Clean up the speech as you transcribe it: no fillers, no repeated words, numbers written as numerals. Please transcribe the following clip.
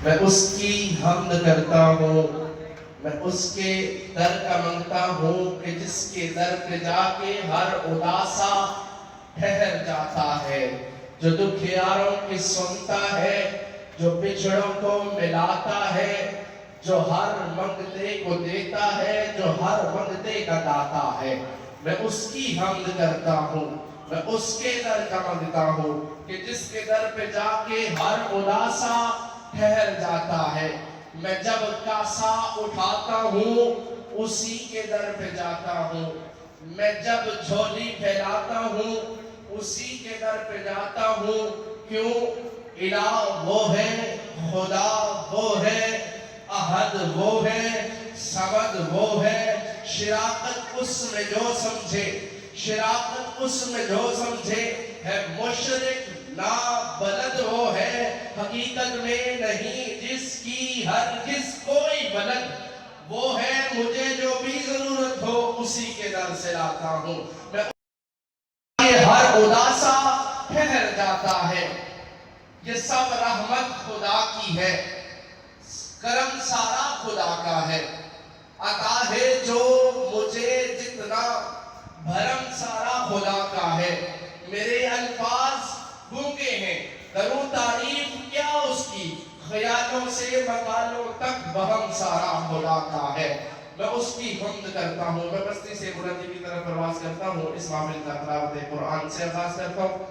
میں اس کی حمد کرتا ہوں، میں اس کے در کا منگتا ہوں کہ جس کے در پہ جا کے ہر اداسا ٹھہر جاتا ہے، جو دکھیاروں کی سنتا ہے، جو بچھڑوں کو ملاتا ہے، جو ہر منگتے کو دیتا ہے، جو ہر منگتے کا داتا ہے۔ میں اس کی حمد کرتا ہوں، میں اس کے در کا منگتا ہوں کہ جس کے در پہ جا کے ہر اداسا ٹھہر جاتا ہے۔ میں جب کاسا اٹھاتا ہوں اسی کے در پہ جاتا ہوں، میں جب جھولی پھیلاتا ہوں اسی کے در پہ جاتا ہوں۔ کیوں؟ الہ وہ ہے، خدا وہ ہے، احد وہ ہے، صمد وہ ہے۔ شراکت اس میں جو سمجھے، شراکت اس میں جو سمجھے، ہے مشرک نابلد وہ ہے، حقیقت میں نہیں جس کی ہرگز کوئی بلد وہ ہے۔ مجھے جو بھی ضرورت ہو اسی کے در سے لاتا ہوں، میں ہر اداسا ٹھہر جاتا ہے۔ یہ سب رحمت خدا کی ہے، کرم سارا خدا کا ہے، عطا ہے جو مجھے جتنا، بھرم سارا خدا کا ہے۔ میرے الفاظ گونگے ہیں، کروں تعریف کیا اس کی، خیالوں سے مقالوں تک وہم سارا خدا کا ہے۔ میں اس کی حمد کرتا ہوں، میں بستی سے بلندی کی طرف پرواز کرتا ہوں، اس معامل کا تلاوت قرآن سے آغاز کرتا ہوں۔